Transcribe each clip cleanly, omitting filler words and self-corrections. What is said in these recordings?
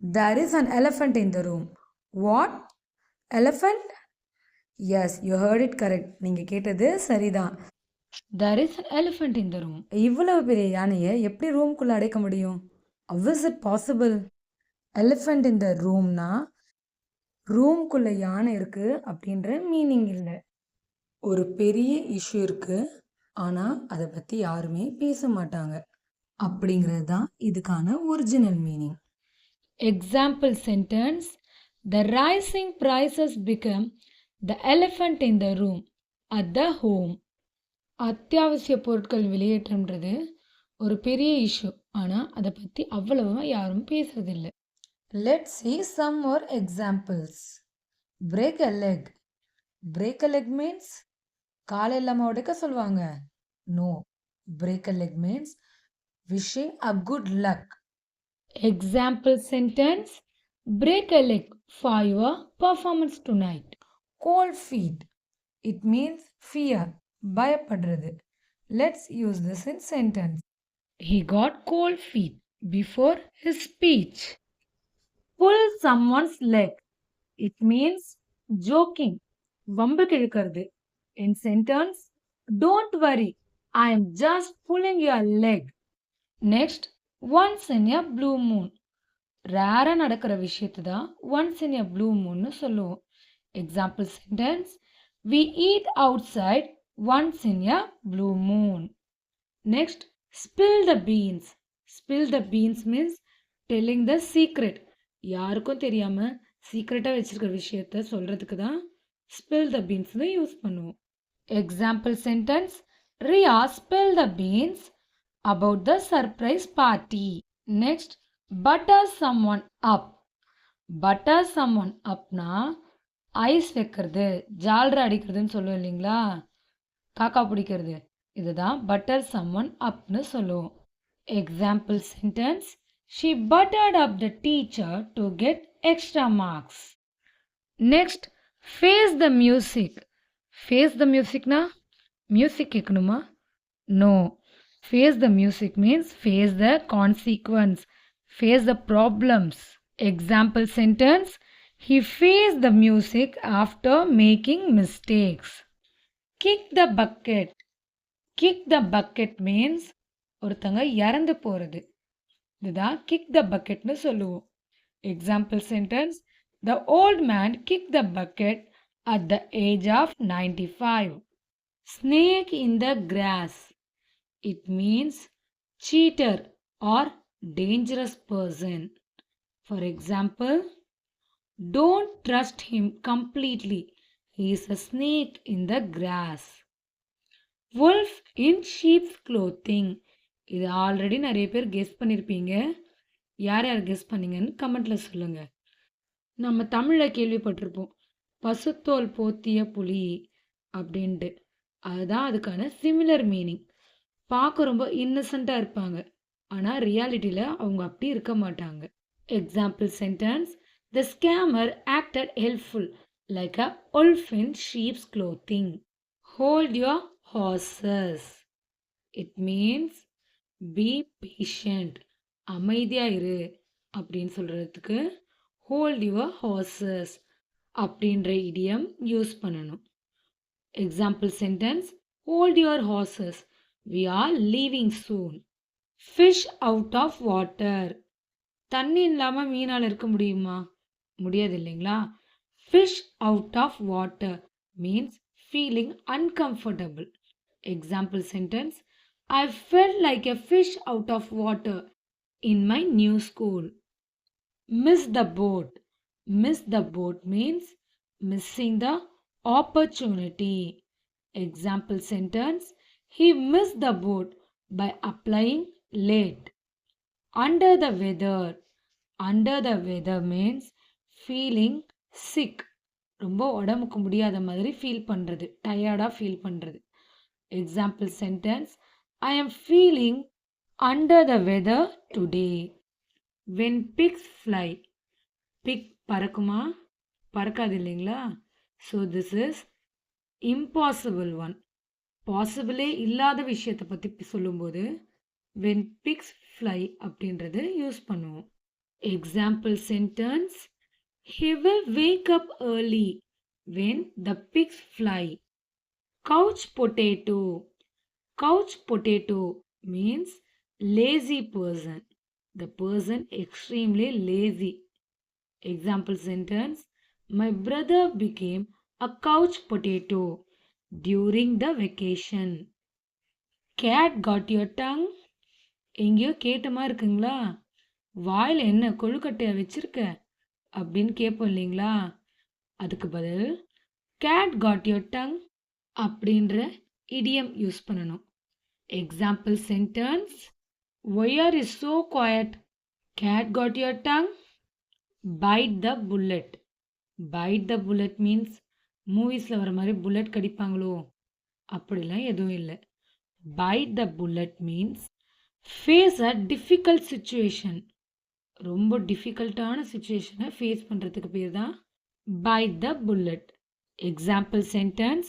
There is an elephant in the room. What? Elephant? Yes, you heard it correct. நீங்கள் கேட்டது சரிதான். There is an elephant in the room. இவ்வளவு பெரிய யானையை எப்படி ரூம்குள்ளே அடைக்க முடியும்? How is it possible? Elephant in the roomனா ரூம்குள்ளே யானை இருக்குது அப்படின்ற மீனிங் இல்லை. ஒரு பெரிய இஷ்யூ இருக்குது, ஆனால் அதை பற்றி யாருமே பேச மாட்டாங்க அப்படிங்கிறது தான் இதுக்கான original meaning. Example sentence: The rising prices become the elephant in the room at the home. அத்தியாவசிய பொருட்கள் விலையேற்றம்ன்றது ஒரு பெரிய இஷ்யூ, ஆனால் அதை பற்றி அவ்வளவா யாரும் பேசுறதில்லை. Let's see some more examples. Break a leg. Break a leg means காலை இல்லாமல் உடைக்க சொல்லுவாங்க. No. Break a leg means wishing a good luck. Example sentence: break a leg for your performance tonight. Cold feet. It means fear. பயப்படுறது. Let's use this in sentence. He got cold feet before his speech. Pull someone's leg. It means joking. வம்பு கிழக்கிறது. In sentence, don't worry, I am just pulling your leg. Next, once in a blue moon. ரேராக நடக்கிற விஷயத்தை தான் once in a blue moonனு சொல்லுவோம். Example sentence: we eat outside once in a blue moon. Next, spill the beans. Spill the beans means telling the secret. யாருக்கும் தெரியாமல் சீக்ரெட்டாக வச்சிருக்கிற விஷயத்த சொல்கிறதுக்கு தான் spill the beansனு யூஸ் பண்ணுவோம். Example sentence: Riya spilled the beans about the surprise party. Next, butter someone up. Butter someone upனா ice வைக்கிறது, ஜால்ரா அடிக்கிறதுன்னு சொல்லுவோம் இல்லைங்களா, காக்கா பிடிக்கிறது. இதுதான் butter someone upனு சொல்லுவோம். Example sentence: She buttered up the teacher to get extra marks. Next, face the music. Face the musicனா மியூசிக் கேட்கணுமா? No. Face the music means face the consequence, face the problems. Example sentence: He faced the music after making mistakes. Kick the bucket. Kick the bucket means ஒருத்தங்க இறந்து போகிறது. இதுதான் kick the bucketனு சொல்லுவோம். Example sentence: The old man kicked the bucket at the age of 95. Snake in the grass. It means cheater or dangerous person. For example, don't trust him completely. He is a snake in the grass. Wolf in sheep's clothing. இது already நிறைய பேர் guess பண்ணியிருப்பீங்க. யார் யார் guess பண்ணீங்கன்னு கமெண்ட்டில் சொல்லுங்கள். நம்ம தமிழில் கேள்விப்பட்டிருப்போம், பசுத்தோல் போத்திய புலி அப்படின்ட்டு. அதுதான் அதுக்கான சிமிலர் மீனிங். பார்க்க ரொம்ப இன்னசென்ட்டாக இருப்பாங்க, ஆனால் ரியாலிட்டியில் அவங்க அப்படி இருக்க மாட்டாங்க. Example sentence: The scammer acted helpful like a wolf in sheep's clothing. Hold your horses. It means be patient. அமைதியாக இரு அப்படின்னு சொல்கிறதுக்கு hold your horses அப்படின்ற இடியம் யூஸ் பண்ணணும். Example sentence: Hold your horses. We are leaving soon. Fish out of water. தண்ணி இல்லாமல் மீனால் இருக்க முடியுமா? முடியாது இல்லைங்களா? Fish out of water means feeling uncomfortable. Example sentence: I felt like a fish out of water in my new school. Miss the boat. Miss the boat means missing the opportunity. Example sentence: He missed the boat by applying late. Under the weather. Under the weather means feeling sick. ரொம்ப உடம்புக்கு முடியாத மாதிரி feel பண்ணுறது, டயர்டாக feel பண்ணுறது. Example sentence: I am feeling under the weather today. When pigs fly. Pig பறக்குமா? பறக்காது இல்லைங்களா? So this is impossible one. பாசிபிளே இல்லாத விஷயத்தை பற்றி சொல்லும்போது when pigs fly அப்படின்றது யூஸ் பண்ணுவோம். Example sentence. He will wake up early when the pigs fly. Couch potato. Couch potato means lazy person. The person extremely lazy. Example sentence. My brother became a couch potato during the vacation. Cat got your tongue? எங்கேயோ கேட்டமா இருக்குங்களா? வாயில் என்ன கொழுக்கட்டையா வச்சிருக்க அப்படின்னு கேட்போம் இல்லைங்களா? அதுக்கு பதில் cat got your tongue அப்படின்ற இடியம் யூஸ் பண்ணணும். Example sentence. Why are you so quiet? Cat got your tongue? Bite the bullet. Bite the bullet means மூவிஸில் வர மாதிரி புல்லட் கடிப்பாங்களோ அப்படிலாம் எதுவும் இல்லை. Bite the bullet means face a difficult situation. ரொம்ப டிஃபிகல்ட்டான சுச்சுவேஷனை face பண்ணுறதுக்கு பேர் தான் bite the bullet. Example sentence.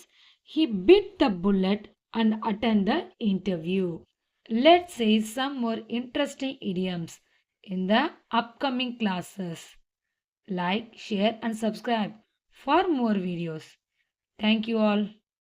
He bit the bullet and attend the interview. Let's say some more interesting idioms in the upcoming classes. Like, share and subscribe for more videos. Thank you all.